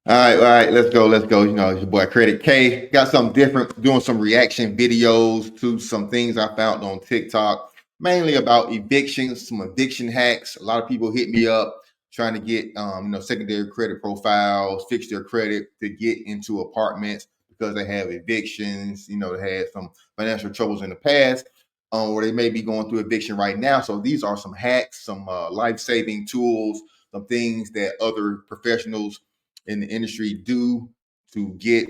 All right, let's go. You know, it's your boy Credit K. Got something different, doing some reaction videos to some things I found on TikTok, mainly about evictions, some eviction hacks. A lot of people hit me up trying to get secondary credit profiles, fix their credit to get into apartments because they have evictions, they had some financial troubles in the past, or they may be going through eviction right now. So these are some hacks, some life-saving tools, some things that other professionals in the industry do to get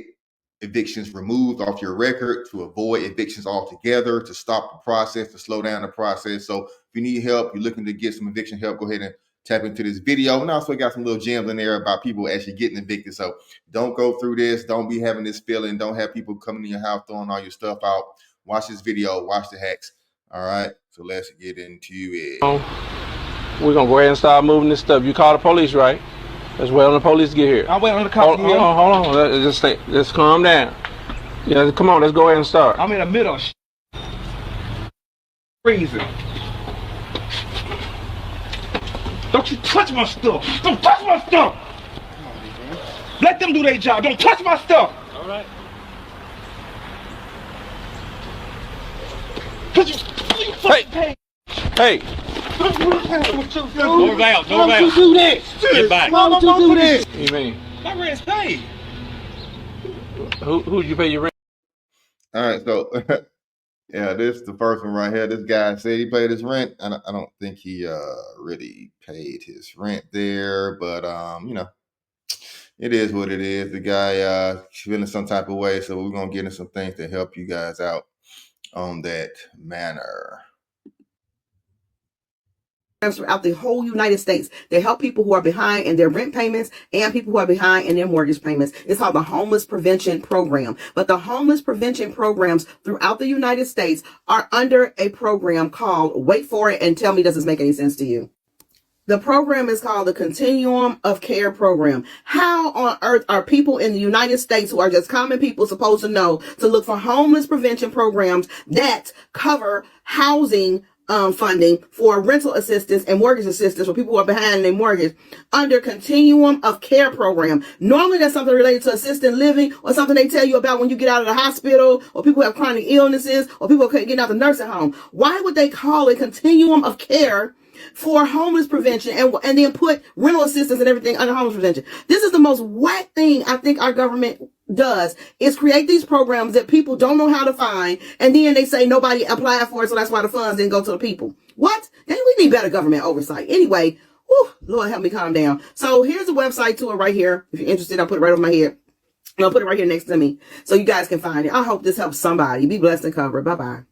evictions removed off your record, to avoid evictions altogether, to stop the process, to slow down the process. So if you need help, you're looking to get some eviction help, go ahead and tap into this video. And also got some little gems in there about people actually getting evicted. So don't go through this. Don't be having this feeling. Don't have people coming in your house throwing all your stuff out. Watch this video. Watch the hacks. All right. So let's get into it. We're going to go ahead and start moving this stuff. You call the police, right? Let's wait on the police to get here. I'll wait on the cops to get here. Hold on. Just calm down. Yeah, come on. Let's go ahead and start. I'm in the middle of freezing. Don't you touch my stuff. Don't touch my stuff. Let them do their job. Don't touch my stuff. All right. Hey. No valve. Why would you do this? Get back. Why would you do this? What do you mean? My rent's paid. Who'd you pay your rent? All right, so yeah, this is the first one right here. This guy said he paid his rent. I don't think he really paid his rent there, but it is what it is. The guy feeling some type of way, so we're gonna get into some things to help you guys out on that manner. Throughout the whole United States. They help people who are behind in their rent payments and people who are behind in their mortgage payments. It's called the Homeless Prevention Program. But the homeless prevention programs throughout the United States are under a program called, wait for it and tell me, does this make any sense to you? The program is called the Continuum of Care Program. How on earth are people in the United States who are just common people supposed to know to look for homeless prevention programs that cover housing funding for rental assistance and mortgage assistance for people who are behind in their mortgage under Continuum of Care Program? Normally that's something related to assisted living or something they tell you about when you get out of the hospital, or people who have chronic illnesses, or people who can't get out of the nursing home. Why would they call it Continuum of Care for homeless prevention and then put rental assistance and everything under homeless prevention? This is the most whack thing I think our government does, is create these programs that people don't know how to find, and then they say nobody applied for it, so that's why the funds didn't go to the people. What? Then we need better government oversight. Anyway, Lord help me calm down. So here's a website to it right here. If you're interested, I'll put it right over my head. And I'll put it right here next to me so you guys can find it. I hope this helps somebody. Be blessed and covered. Bye-bye.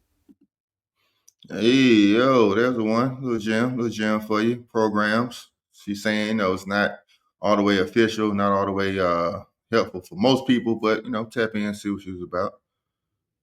Hey, yo, there's the one. Little gem for you. Programs. She's saying, it's not all the way official, not all the way helpful for most people, but, tap in and see what she was about.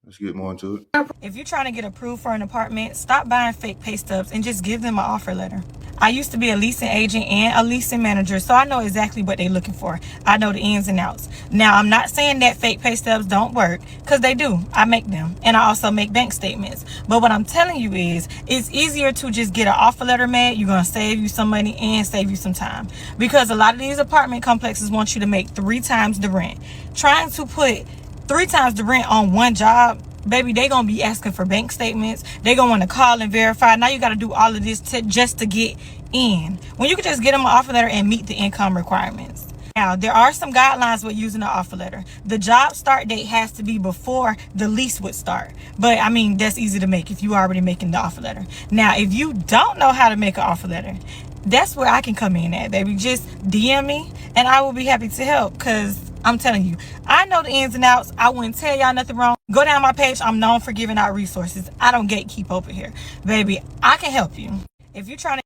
Let's get more into it. If you're trying to get approved for an apartment, stop buying fake pay stubs and just give them an offer letter. I used to be a leasing agent and a leasing manager, so I know exactly what they're looking for. I know the ins and outs. Now, I'm not saying that fake pay stubs don't work, because they do. I make them, and I also make bank statements. But what I'm telling you is, it's easier to just get an offer letter made. You're going to save you some money and save you some time. Because a lot of these apartment complexes want you to make 3 times the rent. Trying to put 3 times the rent on one job, baby, they gonna be asking for bank statements. They gonna want to call and verify. Now you got to do all of this just to get in, when you can just get them an offer letter and meet the income requirements. Now, there are some guidelines with using an offer letter. The job start date has to be before the lease would start. But I mean, that's easy to make if you already making the offer letter. Now, if you don't know how to make an offer letter, that's where I can come in at, baby. Just DM me and I will be happy to help, because I'm telling you, I know the ins and outs. I wouldn't tell y'all nothing wrong. Go down my page. I'm known for giving out resources. I don't gatekeep over here. Baby, I can help you. If you're trying to...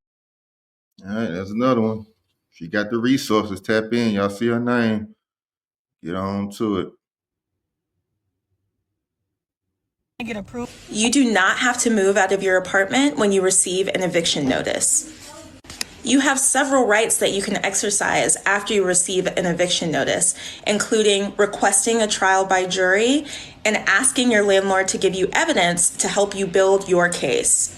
All right, there's another one. If you got the resources, tap in. Y'all see her name. Get on to it. Get approved. You do not have to move out of your apartment when you receive an eviction notice. You have several rights that you can exercise after you receive an eviction notice, including requesting a trial by jury and asking your landlord to give you evidence to help you build your case.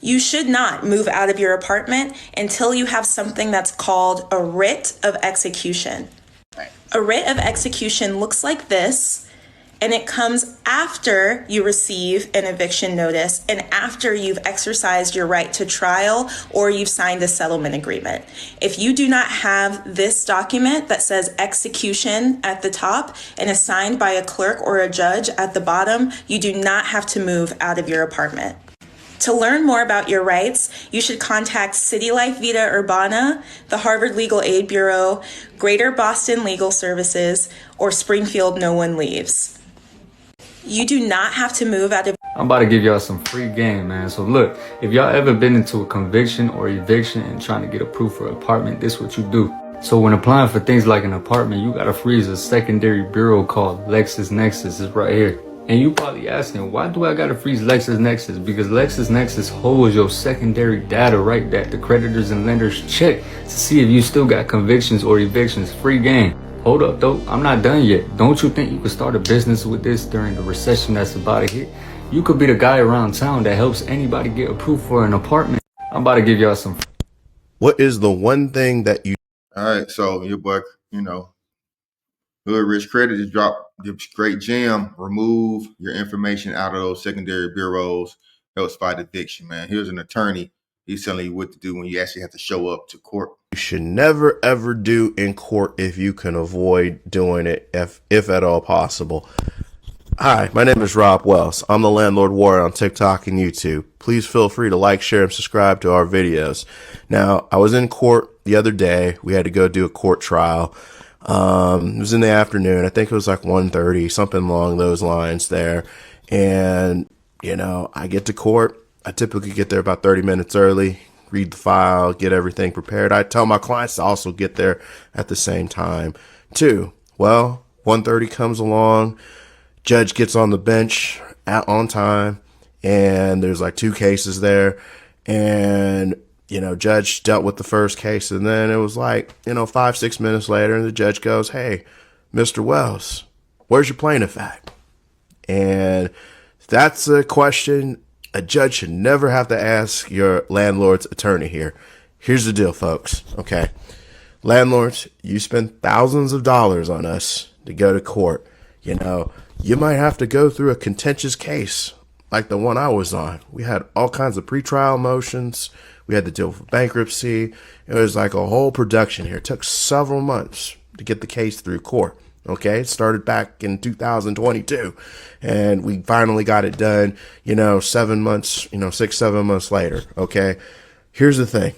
You should not move out of your apartment until you have something that's called a writ of execution. A writ of execution looks like this, and it comes after you receive an eviction notice and after you've exercised your right to trial or you've signed a settlement agreement. If you do not have this document that says execution at the top and is signed by a clerk or a judge at the bottom, you do not have to move out of your apartment. To learn more about your rights, you should contact City Life Vita Urbana, the Harvard Legal Aid Bureau, Greater Boston Legal Services, or Springfield No One Leaves. You do not have to move out of... I'm about to give y'all some free game, man. So look, if y'all ever been into a conviction or eviction and trying to get approved for an apartment, this is what you do. So when applying for things like an apartment, you gotta freeze a secondary bureau called LexisNexis. It's right here. And you probably asking, why do I gotta freeze LexisNexis? Because LexisNexis holds your secondary data, right, that the creditors and lenders check to see if you still got convictions or evictions. Free game. Hold up though, I'm not done yet. Don't you think you could start a business with this during the recession that's about to hit? You could be the guy around town that helps anybody get approved for an apartment. I'm about to give y'all some... What is the one thing that you... All right, so your boy, Hood Rich Credit just dropped the great gem. Remove your information out of those secondary bureaus. Helps fight eviction, man. Here's an attorney. He's telling you what to do when you actually have to show up to court. You should never ever do in court if you can avoid doing it, if at all possible. Hi, my name is Rob Wells. I'm the Landlord Warrior on TikTok and YouTube. Please feel free to like, share, and subscribe to our videos. Now, I was in court the other day. We had to go do a court trial. It was in the afternoon. I think it was like 1:30, something along those lines there. And, I get to court. I typically get there about 30 minutes early, read the file, get everything prepared. I tell my clients to also get there at the same time too. Well, 1:30 comes along, judge gets on the bench on time, and there's like 2 cases there. And, judge dealt with the first case, and then it was like, 5-6 minutes later, and the judge goes, "Hey, Mr. Wells, where's your plaintiff at?" And that's a question a judge should never have to ask your landlord's attorney here. Here's the deal, folks. Okay. Landlords, you spend thousands of dollars on us to go to court. You might have to go through a contentious case like the one I was on. We had all kinds of pretrial motions. We had to deal with bankruptcy. It was like a whole production here. It took several months to get the case through court. Okay, it started back in 2022, and we finally got it done, 7 months, 6-7 months later. Okay, here's the thing.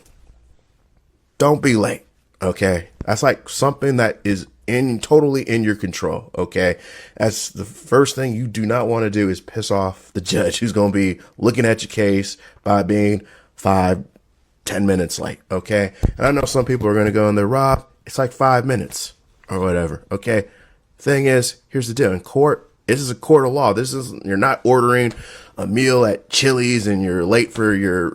Don't be late. Okay, that's like something that is totally in your control. Okay, that's the first thing you do not want to do, is piss off the judge who's going to be looking at your case by being 5-10 minutes late. Okay, and I know some people are going to go in there, "Rob, it's like 5 minutes." Or whatever. Okay. Thing is, here's the deal. In court, this is a court of law. You're not ordering a meal at Chili's and you're late for your,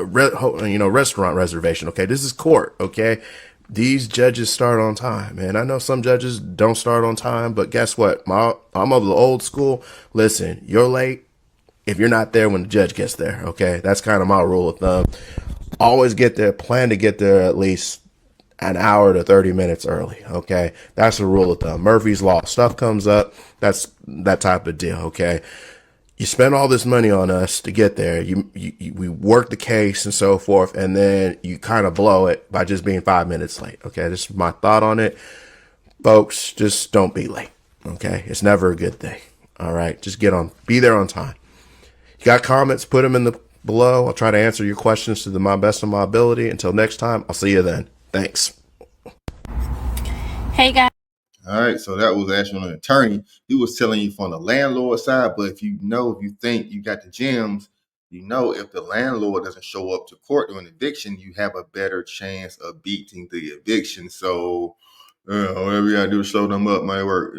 restaurant reservation. Okay. This is court. Okay. These judges start on time, and I know some judges don't start on time, but guess what? I'm of the old school. Listen, you're late if you're not there when the judge gets there. Okay. That's kind of my rule of thumb. Always get there. Plan to get there at least an hour to 30 minutes early. Okay. That's a rule of thumb. Murphy's Law. Stuff comes up. That's that type of deal. Okay. You spend all this money on us to get there. We work the case and so forth, and then you kind of blow it by just being 5 minutes late. Okay. This is my thought on it. Folks, just don't be late. Okay. It's never a good thing. All right. Just be there on time. You got comments, put them in below. I'll try to answer your questions to my best of my ability. Until next time, I'll see you then. Thanks. Hey guys. All right, so that was actually an attorney. He was telling you from the landlord side, but if you think you got the gems, if the landlord doesn't show up to court during eviction, you have a better chance of beating the eviction. So whatever you gotta do to slow them up might work,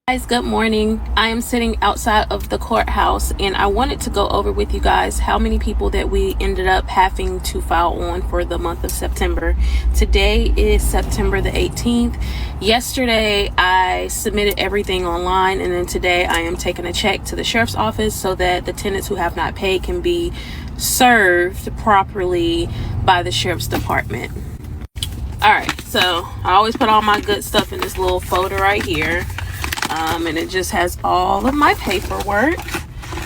Guys, good morning. I am sitting outside of the courthouse, and I wanted to go over with you guys how many people that we ended up having to file on for the month of September. Today is September the 18th. Yesterday I submitted everything online, and then today I am taking a check to the sheriff's office so that the tenants who have not paid can be served properly by the sheriff's department. All right, So I always put all my good stuff in this little folder right here. And it just has all of my paperwork.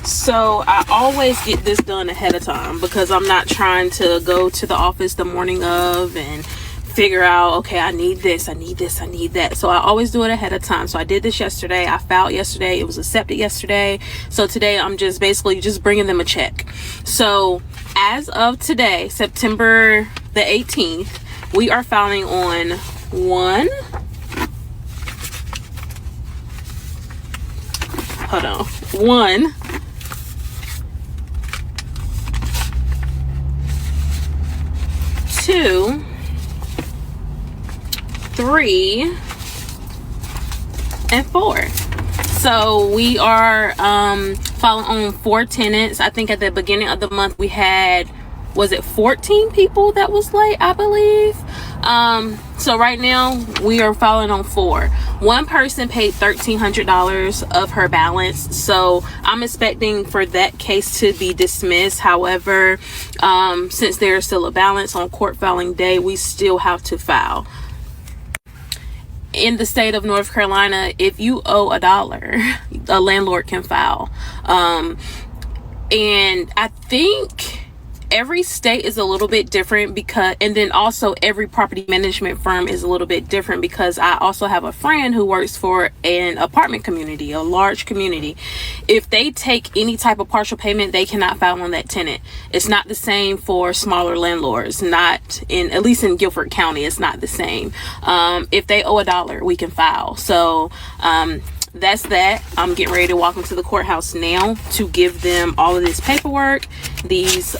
So I always get this done ahead of time because I'm not trying to go to the office the morning of and figure out, okay, I need this, I need this, I need that. So I always do it ahead of time. So I did this yesterday. I filed yesterday. It was accepted yesterday. So today I'm just basically just bringing them a check. So as of today, September the 18th, we are filing on 1, 2, 3, and 4. So we are filing on 4 tenants. I think at the beginning of the month we had, was it 14 people that was late, I believe. So right now we are filing on 4. One person paid $1,300 of her balance, so I'm expecting for that case to be dismissed. However, since there's still a balance on court filing day, we still have to file. In the state of North Carolina, if you owe $1, a landlord can file. And I think every state is a little bit different because, and then also every property management firm is a little bit different because I also have a friend who works for an apartment community, a large community. If they take any type of partial payment, they cannot file on that tenant. It's not the same for smaller landlords, not in, at least in Guilford County, it's not the same. If they owe $1, we can file. So, that's that. I'm getting ready to walk into the courthouse now to give them all of this paperwork, these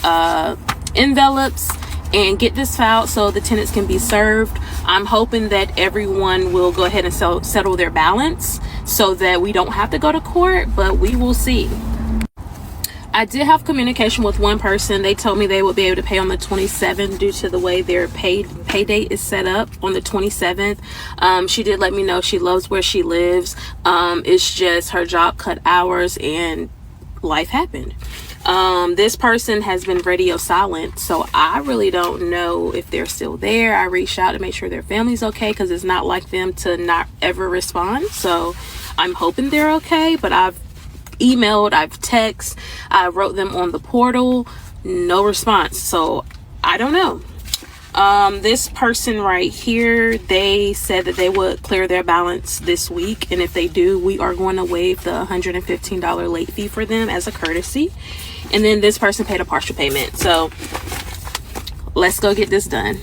envelopes, and get this filed so the tenants can be served. I'm hoping that everyone will go ahead and settle their balance so that we don't have to go to court, but we will see. I did have communication with one person. They told me they would be able to pay on the 27th due to the way their pay date is set up on the 27th. She did let me know she loves where she lives. It's just her job cut hours and life happened. This person has been radio silent, so I really don't know if they're still there. I reached out to make sure their family's okay because it's not like them to not ever respond. So I'm hoping they're okay, but I've emailed, I've texted, I wrote them on the portal, no response. So I don't know. This person right here, they said that they would clear their balance this week, and if they do, we are going to waive the $115 late fee for them as a courtesy. And then this person paid a partial payment. So let's go get this done.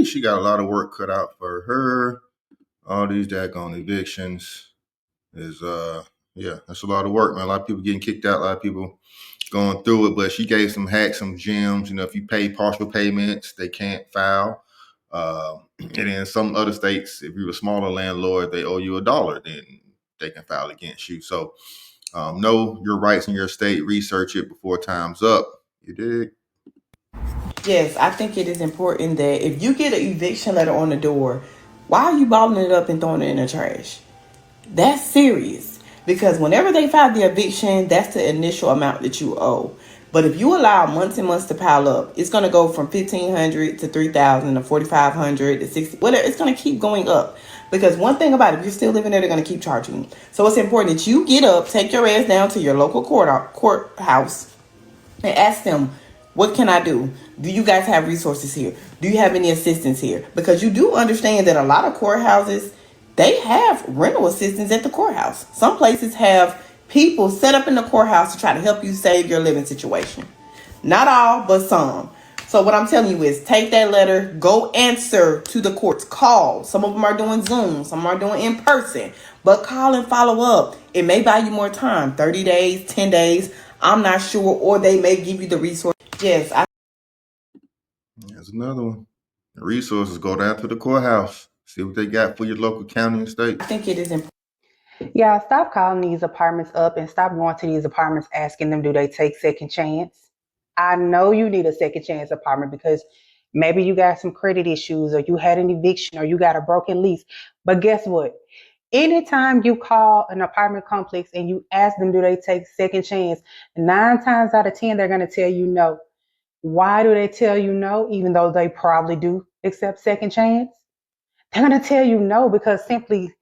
She got a lot of work cut out for her. All these daggone evictions is yeah, that's a lot of work, man. A lot of people getting kicked out, a lot of people going through it, but she gave some hacks, some gems. You know, if you pay partial payments, they can't file. And in some other states, if you're a smaller landlord, they owe you $1, then they can file against you. So know your rights in your state, research it before time's up. You dig? Yes, I think it is important that if you get an eviction letter on the door, why are you bottling it up and throwing it in the trash? That's serious. Because whenever they file the eviction, that's the initial amount that you owe. But if you allow months and months to pile up, it's going to go from $1,500 to $3,000 to $4,500 to $60,000, whatever. It's going to keep going up. Because one thing about it, if you're still living there, they're going to keep charging you. So it's important that you get up, take your ass down to your local courthouse, and ask them, what can I do? Do you guys have resources here? Do you have any assistance here? Because you do understand that a lot of courthouses, they have rental assistance at the courthouse. Some places have people set up in the courthouse to try to help you save your living situation. Not all, but some. So what I'm telling you is take that letter, go answer to the court's call. Some of them are doing Zoom, some are doing in person, but call and follow up. It may buy you more time, 30 days, 10 days. I'm not sure, or they may give you the resource. Yes. There's another one. The resources, go down to the courthouse. See what they got for your local county and state. I think it is important. Yeah, stop calling these apartments up and stop going to these apartments asking them, do they take second chance? I know you need a second chance apartment because maybe you got some credit issues or you had an eviction or you got a broken lease. But guess what? Anytime you call an apartment complex and you ask them, do they take second chance? 9 times out of 10, they're going to tell you no. Why do they tell you no, even though they probably do? accept second chance? They're going to tell you no, because simply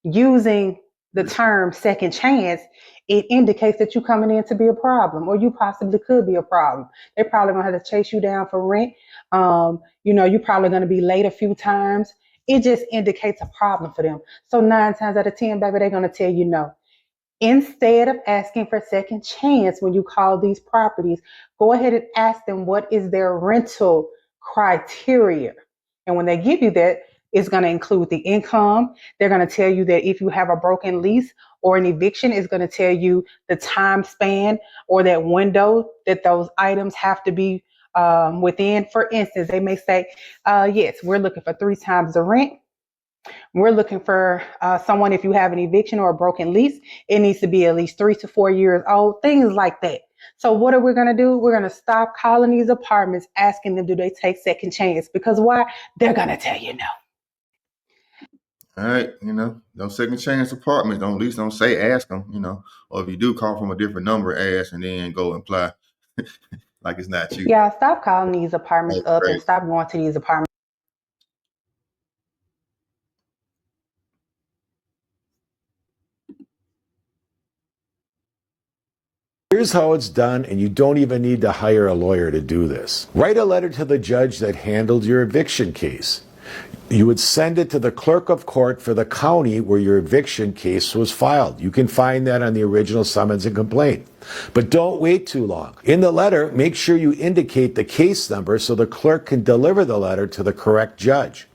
using the term second chance, it indicates that you're coming in to be a problem, or you possibly could be a problem. They're probably going to have to chase you down for rent. You're probably going to be late a few times. It just indicates a problem for them. So 9 times out of 10, baby, they're going to tell you no. Instead of asking for second chance when you call these properties, go ahead and ask them what is their rental criteria. And when they give you that, it's going to include the income. They're going to tell you that if you have a broken lease or an eviction, it's going to tell you the time span or that window that those items have to be within. For instance, they may say, yes, we're looking for 3 times the rent. We're looking for someone, if you have an eviction or a broken lease, it needs to be at least 3 to 4 years old, things like that. So what are we going to do? We're going to stop calling these apartments, asking them, do they take second chance? Because why? They're going to tell you no. All right, no second chance apartments. Don't, at least don't say ask them, or if you do, call from a different number, ask, and then go and apply like it's not you. Yeah, stop calling these apartments That's up and great. stop going to these apartments. Here's how it's done, and you don't even need to hire a lawyer to do this. Write a letter to the judge that handled your eviction case. You would send it to the clerk of court for the county where your eviction case was filed. You can find that on the original summons and complaint. But don't wait too long. In the letter, make sure you indicate the case number so the clerk can deliver the letter to the correct judge.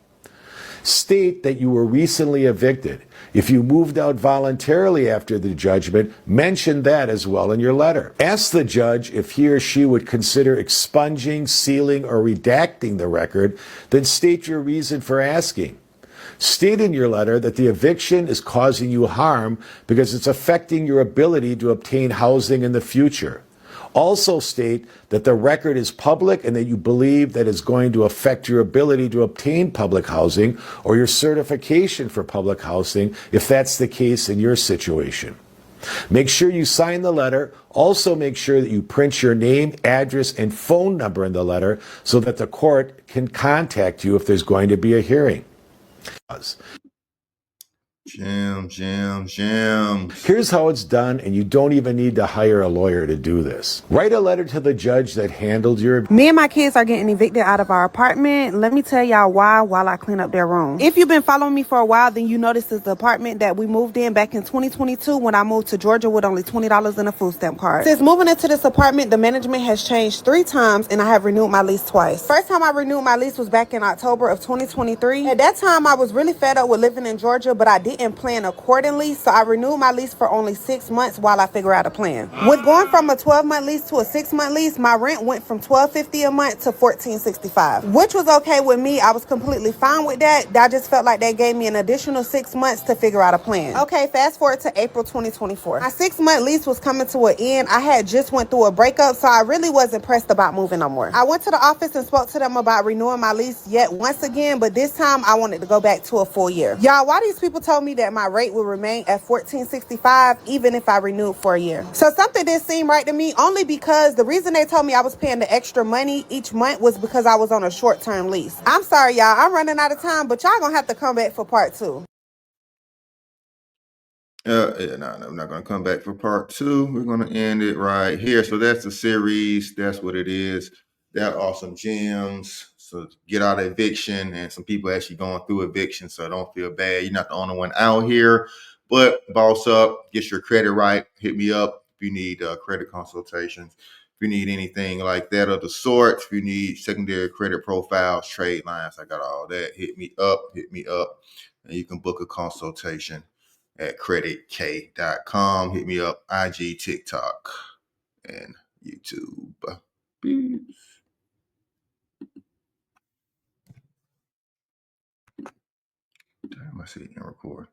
State that you were recently evicted. If you moved out voluntarily after the judgment, mention that as well in your letter. Ask the judge if he or she would consider expunging, sealing, or redacting the record, then state your reason for asking. State in your letter that the eviction is causing you harm because it's affecting your ability to obtain housing in the future. Also state that the record is public and that you believe that it's going to affect your ability to obtain public housing or your certification for public housing if that's the case in your situation. Make sure you sign the letter. Also make sure that you print your name, address, and phone number in the letter so that the court can contact you if there's going to be a hearing. Gems. Here's how it's done, and you don't even need to hire a lawyer to do this. Write a letter to the judge that handled your... Me and my kids are getting evicted out of our apartment. Let me tell y'all why while I clean up their room. If you've been following me for a while, then you know this is the apartment that we moved in back in 2022 when I moved to Georgia with only $20 in a food stamp card. Since moving into this apartment, the management has changed 3 times and I have renewed my lease twice. First time I renewed my lease was back in October of 2023. At that time, I was really fed up with living in Georgia, but I didn't plan accordingly, so I renewed my lease for only 6 months while I figure out a plan. With going from a 12-month lease to a 6-month lease, my rent went from $12.50 a month to $14.65, which was okay with me. I was completely fine with that. I just felt like they gave me an additional 6 months to figure out a plan. Okay, fast forward to April 2024. My 6-month lease was coming to an end. I had just went through a breakup, so I really wasn't pressed about moving no more. I went to the office and spoke to them about renewing my lease yet once again, but this time I wanted to go back to a full year. Y'all, why these people told me that my rate would remain at $14.65 even if I renewed for a year? So something didn't seem right to me, only because the reason they told me I was paying the extra money each month was because I was on a short-term lease. I'm sorry, y'all. I'm running out of time, but y'all gonna have to come back for part 2. No, we're not going to come back for part 2. We're going to end it right here. So that's the series. That's what it is. That are some gems. So get out of eviction, and some people actually going through eviction. So don't feel bad. You're not the only one out here. But boss up, get your credit right. Hit me up if you need credit consultations. If you need anything like that of the sort, if you need secondary credit profiles, trade lines, I got all that. Hit me up, and you can book a consultation at creditkay.com. Hit me up, IG, TikTok, and YouTube. Peace. Damn, I see it can record.